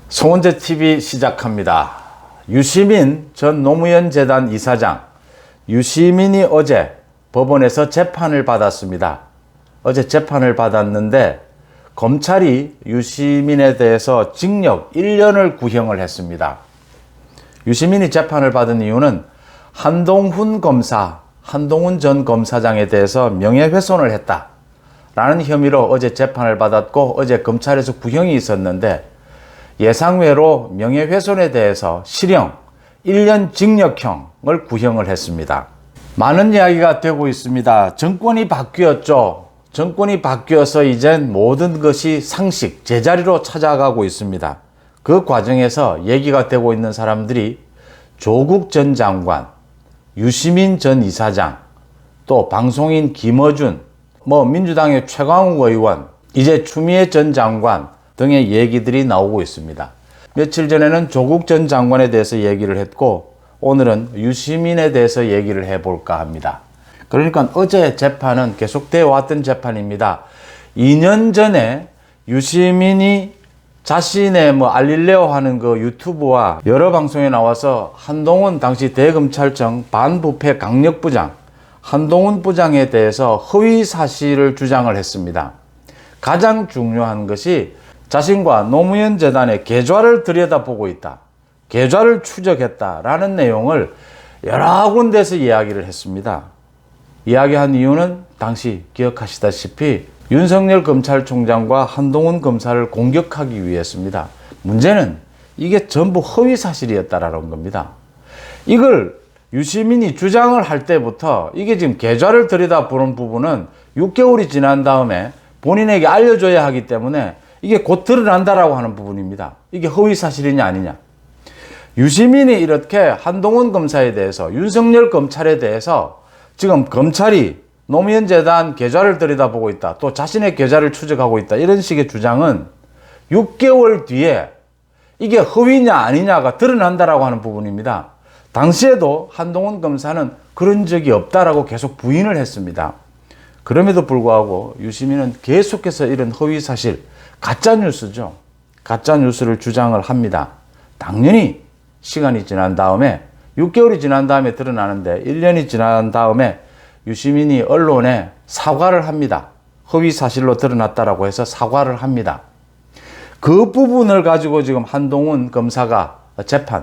송원재 TV 시작합니다. 유시민 전 노무현 재단 이사장, 유시민이 어제 법원에서 재판을 받았습니다. 어제 재판을 받았는데 검찰이 유시민에 대해서 징역 1년을 구형을 했습니다. 유시민이 재판을 받은 이유는 한동훈 전 검사장에 대해서 명예훼손을 했다라는 혐의로 어제 재판을 받았고, 어제 검찰에서 구형이 있었는데 예상외로 명예훼손에 대해서 실형 1년 징역형을 구형을 했습니다. 많은 이야기가 되고 있습니다. 정권이 바뀌었죠. 정권이 바뀌어서 이젠 모든 것이 상식, 제자리로 찾아가고 있습니다. 그 과정에서 얘기가 되고 있는 사람들이 조국 전 장관, 유시민 전 이사장, 또 방송인 김어준, 민주당의 최강욱 의원, 이제 추미애 전 장관 등의 얘기들이 나오고 있습니다. 며칠 전에는 조국 전 장관에 대해서 얘기를 했고, 오늘은 유시민에 대해서 얘기를 해볼까 합니다. 그러니까 어제 재판은 계속되어 왔던 재판입니다. 2년 전에 유시민이 자신의 알릴레오 하는 그 유튜브와 여러 방송에 나와서 한동훈 당시 대검찰청 반부패 강력부장 한동훈 부장에 대해서 허위 사실을 주장을 했습니다. 가장 중요한 것이 자신과 노무현 재단의 계좌를 들여다보고 있다, 계좌를 추적했다라는 내용을 여러 군데서 이야기를 했습니다. 이야기한 이유는 당시 기억하시다시피 윤석열 검찰총장과 한동훈 검사를 공격하기 위해서입니다. 문제는 이게 전부 허위 사실이었다라는 겁니다. 이걸 유시민이 주장을 할 때부터 이게 지금 계좌를 들여다보는 부분은 6개월이 지난 다음에 본인에게 알려줘야 하기 때문에 이게 곧 드러난다라고 하는 부분입니다. 이게 허위 사실이냐 아니냐. 유시민이 이렇게 한동훈 검사에 대해서, 윤석열 검찰에 대해서 지금 검찰이 노무현 재단 계좌를 들여다보고 있다, 또 자신의 계좌를 추적하고 있다, 이런 식의 주장은 6개월 뒤에 이게 허위냐 아니냐가 드러난다라고 하는 부분입니다. 당시에도 한동훈 검사는 그런 적이 없다라고 계속 부인을 했습니다. 그럼에도 불구하고 유시민은 계속해서 이런 허위 사실, 가짜 뉴스죠. 가짜 뉴스를 주장을 합니다. 당연히 시간이 지난 다음에, 6개월이 지난 다음에 드러나는데 1년이 지난 다음에 유시민이 언론에 사과를 합니다. 허위 사실로 드러났다라고 해서 사과를 합니다. 그 부분을 가지고 지금 한동훈 검사가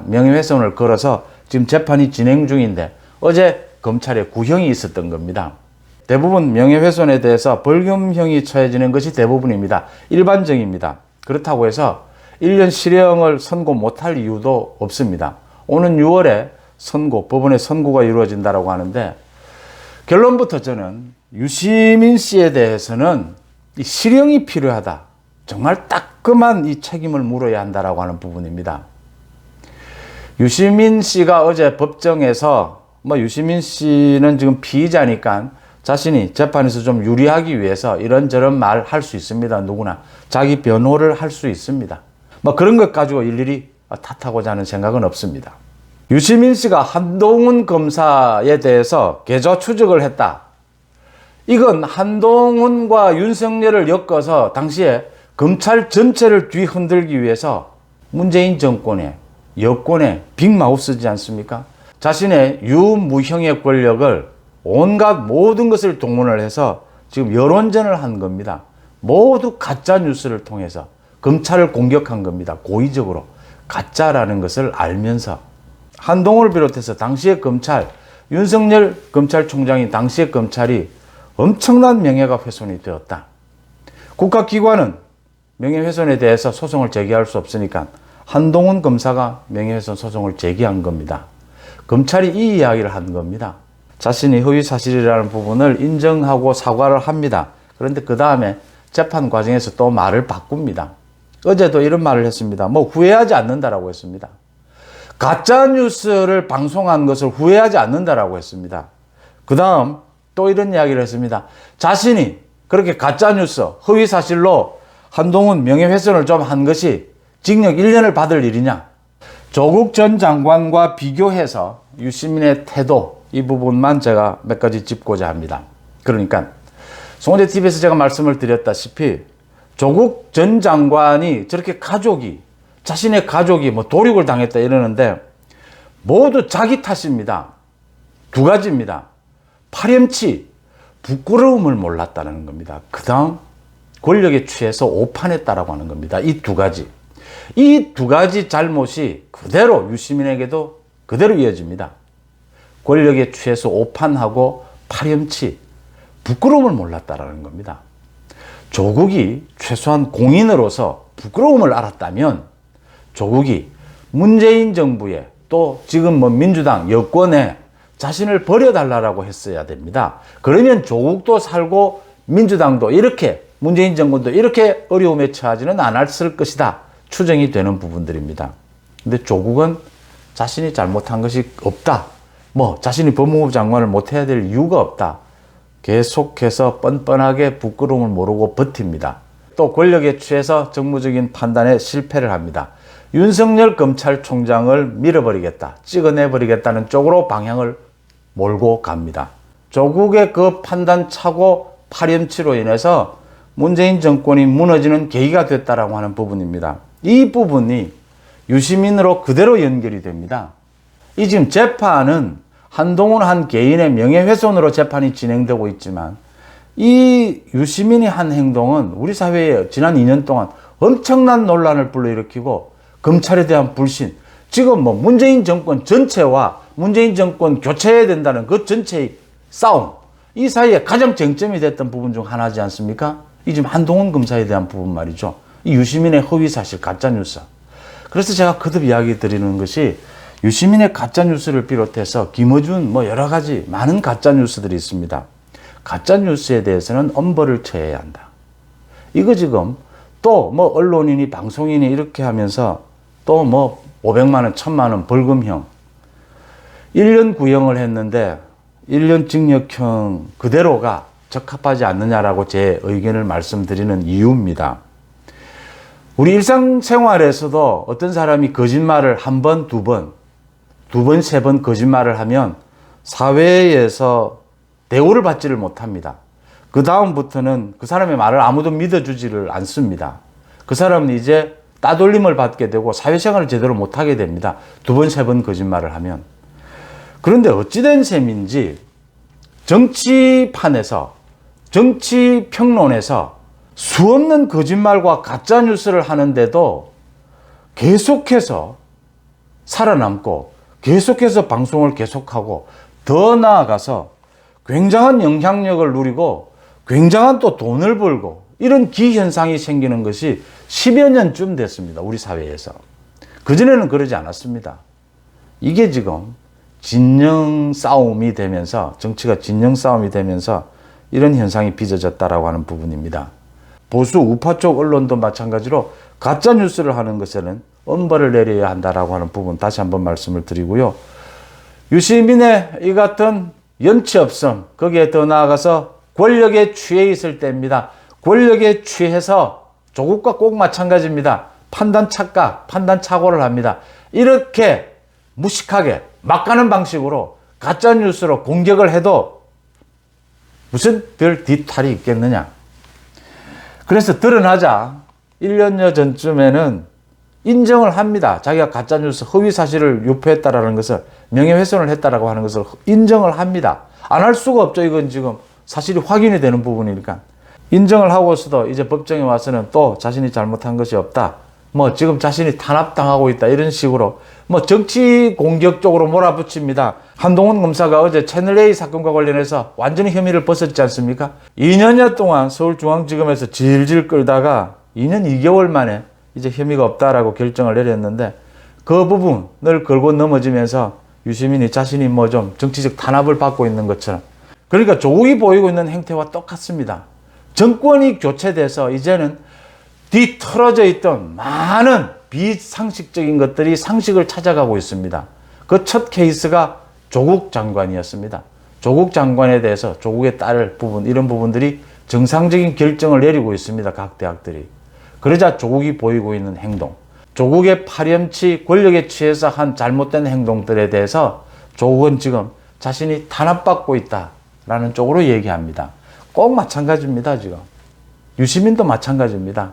명예훼손을 걸어서 지금 재판이 진행 중인데 어제 검찰에 구형이 있었던 겁니다. 대부분 명예훼손에 대해서 벌금형이 처해지는 것이 대부분입니다. 일반적입니다. 그렇다고 해서 1년 실형을 선고 못할 이유도 없습니다. 오는 6월에 법원의 선고가 이루어진다고 하는데, 결론부터 저는 유시민 씨에 대해서는 이 실형이 필요하다, 정말 따끔한 이 책임을 물어야 한다라고 하는 부분입니다. 유시민 씨가 어제 법정에서 유시민 씨는 지금 피의자니까 자신이 재판에서 좀 유리하기 위해서 이런저런 말 할 수 있습니다. 누구나 자기 변호를 할 수 있습니다. 그런 것 가지고 일일이 탓하고자 하는 생각은 없습니다. 유시민 씨가 한동훈 검사에 대해서 계좌 추적을 했다, 이건 한동훈과 윤석열을 엮어서 당시에 검찰 전체를 뒤흔들기 위해서 문재인 정권의, 여권의 빅마우스지 않습니까? 자신의 유무형의 권력을 온갖 모든 것을 동원을 해서 지금 여론전을 한 겁니다. 모두 가짜 뉴스를 통해서 검찰을 공격한 겁니다. 고의적으로 가짜라는 것을 알면서 한동훈을 비롯해서 당시의 검찰, 윤석열 검찰총장이 당시의 검찰이 엄청난 명예가 훼손이 되었다. 국가기관은 명예훼손에 대해서 소송을 제기할 수 없으니까 한동훈 검사가 명예훼손 소송을 제기한 겁니다. 검찰이 이 이야기를 한 겁니다. 자신이 허위 사실이라는 부분을 인정하고 사과를 합니다. 그런데 그 다음에 재판 과정에서 또 말을 바꿉니다. 어제도 이런 말을 했습니다. 후회하지 않는다라고 했습니다. 가짜 뉴스를 방송한 것을 후회하지 않는다라고 했습니다. 그 다음 또 이런 이야기를 했습니다. 자신이 그렇게 가짜 뉴스, 허위 사실로 한동훈 명예훼손을 좀 한 것이 징역 1년을 받을 일이냐. 조국 전 장관과 비교해서 유시민의 태도, 이 부분만 제가 몇 가지 짚고자 합니다. 그러니까 송원재 TV에서 제가 말씀을 드렸다시피 조국 전 장관이 저렇게 가족이 자신의 가족이 뭐 도륙을 당했다 이러는데 모두 자기 탓입니다. 두 가지입니다. 파렴치, 부끄러움을 몰랐다는 겁니다. 그 다음 권력에 취해서 오판했다라고 하는 겁니다. 이 두 가지. 이 두 가지 잘못이 그대로 유시민에게도 그대로 이어집니다. 권력에 취해서 오판하고 파렴치, 부끄러움을 몰랐다라는 겁니다. 조국이 최소한 공인으로서 부끄러움을 알았다면 조국이 문재인 정부에 또 지금 뭐 민주당 여권에 자신을 버려달라고 했어야 됩니다. 그러면 조국도 살고 민주당도 이렇게 문재인 정권도 이렇게 어려움에 처하지는 않았을 것이다. 추정이 되는 부분들입니다. 근데 조국은 자신이 잘못한 것이 없다. 뭐 자신이 법무부 장관을 못해야 될 이유가 없다. 계속해서 뻔뻔하게 부끄러움을 모르고 버팁니다. 또 권력에 취해서 정무적인 판단에 실패를 합니다. 윤석열 검찰총장을 밀어버리겠다, 찍어내버리겠다는 쪽으로 방향을 몰고 갑니다. 조국의 그 판단착오 파렴치로 인해서 문재인 정권이 무너지는 계기가 됐다라고 하는 부분입니다. 이 부분이 유시민으로 그대로 연결이 됩니다. 이 지금 재판은 한동훈 한 개인의 명예훼손으로 재판이 진행되고 있지만 이 유시민이 한 행동은 우리 사회에 지난 2년 동안 엄청난 논란을 불러일으키고 검찰에 대한 불신, 지금 뭐 문재인 정권 전체와 문재인 정권 교체해야 된다는 그 전체의 싸움, 이 사이에 가장 쟁점이 됐던 부분 중 하나지 않습니까? 이 지금 한동훈 검사에 대한 부분 말이죠. 이 유시민의 허위사실, 가짜뉴스. 그래서 제가 거듭 이야기 드리는 것이 유시민의 가짜뉴스를 비롯해서 김어준 뭐 여러 가지 많은 가짜뉴스들이 있습니다. 가짜뉴스에 대해서는 엄벌을 처해야 한다. 이거 지금 또 뭐 언론인이 방송인이 이렇게 하면서 또 뭐 500만 원, 1000만 원 벌금형 1년 구형을 했는데 1년 징역형 그대로가 적합하지 않느냐라고 제 의견을 말씀드리는 이유입니다. 우리 일상생활에서도 어떤 사람이 거짓말을 한 번, 두 번, 세 번 거짓말을 하면 사회에서 대우를 받지를 못합니다. 그 다음부터는 그 사람의 말을 아무도 믿어주지를 않습니다. 그 사람은 이제 따돌림을 받게 되고 사회생활을 제대로 못하게 됩니다. 두 번, 세 번 거짓말을 하면. 그런데 어찌된 셈인지 정치판에서, 정치평론에서 수없는 거짓말과 가짜뉴스를 하는데도 계속해서 살아남고 계속해서 방송을 계속하고 더 나아가서 굉장한 영향력을 누리고 굉장한 또 돈을 벌고 이런 기현상이 생기는 것이 10여 년쯤 됐습니다. 우리 사회에서. 그전에는 그러지 않았습니다. 이게 지금 진영 싸움이 되면서, 정치가 진영 싸움이 되면서 이런 현상이 빚어졌다라고 하는 부분입니다. 보수 우파 쪽 언론도 마찬가지로 가짜 뉴스를 하는 것에는 엄벌을 내려야 한다라고 하는 부분 다시 한번 말씀을 드리고요. 유시민의 이 같은 염치 없음, 거기에 더 나아가서 권력에 취해 있을 때입니다. 권력에 취해서 조국과 꼭 마찬가지입니다. 판단 착각, 판단 착오를 합니다. 이렇게 무식하게 막 가는 방식으로 가짜 뉴스로 공격을 해도 무슨 별 뒤탈이 있겠느냐. 그래서 드러나자 1년여 전쯤에는 인정을 합니다. 자기가 가짜뉴스 허위 사실을 유포했다라는 것을, 명예훼손을 했다라고 하는 것을 인정을 합니다. 안 할 수가 없죠. 이건 지금 사실이 확인이 되는 부분이니까. 인정을 하고서도 이제 법정에 와서는 또 자신이 잘못한 것이 없다. 뭐 지금 자신이 탄압당하고 있다. 이런 식으로 뭐 정치 공격적으로 몰아붙입니다. 한동훈 검사가 어제 채널A 사건과 관련해서 완전히 혐의를 벗었지 않습니까? 2년여 동안 서울중앙지검에서 질질 끌다가 2년 2개월 만에 이제 혐의가 없다라고 결정을 내렸는데 그 부분을 걸고 넘어지면서 유시민이 자신이 뭐 좀 정치적 탄압을 받고 있는 것처럼, 그러니까 조국이 보이고 있는 행태와 똑같습니다. 정권이 교체돼서 이제는 뒤틀어져 있던 많은 비상식적인 것들이 상식을 찾아가고 있습니다. 그 첫 케이스가 조국 장관이었습니다. 조국 장관에 대해서 조국에 따를 부분, 이런 부분들이 정상적인 결정을 내리고 있습니다. 각 대학들이. 그러자 조국이 보이고 있는 행동, 조국의 파렴치 권력에 취해서 한 잘못된 행동들에 대해서 조국은 지금 자신이 탄압받고 있다라는 쪽으로 얘기합니다. 꼭 마찬가지입니다. 지금 유시민도 마찬가지입니다.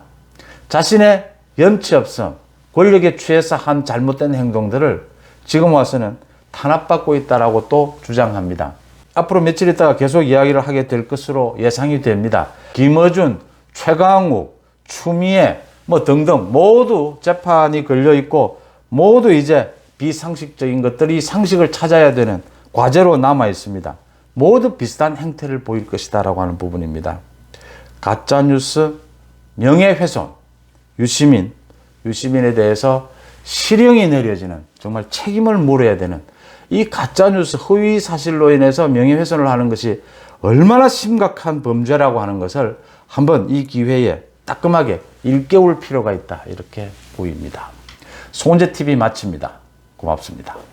자신의 염치 없음, 권력에 취해서 한 잘못된 행동들을 지금 와서는 탄압받고 있다라고 또 주장합니다. 앞으로 며칠 있다가 계속 이야기를 하게 될 것으로 예상이 됩니다. 김어준, 최강욱, 추미애 뭐 등등 모두 재판이 걸려 있고 모두 이제 비상식적인 것들이 상식을 찾아야 되는 과제로 남아 있습니다. 모두 비슷한 행태를 보일 것이다라고 하는 부분입니다. 가짜뉴스, 명예훼손, 유시민에 대해서 실형이 내려지는 정말 책임을 물어야 되는 이 가짜뉴스 허위 사실로 인해서 명예훼손을 하는 것이 얼마나 심각한 범죄라고 하는 것을 한번 이 기회에 따끔하게 일깨울 필요가 있다 이렇게 보입니다. 송은재TV 마칩니다. 고맙습니다.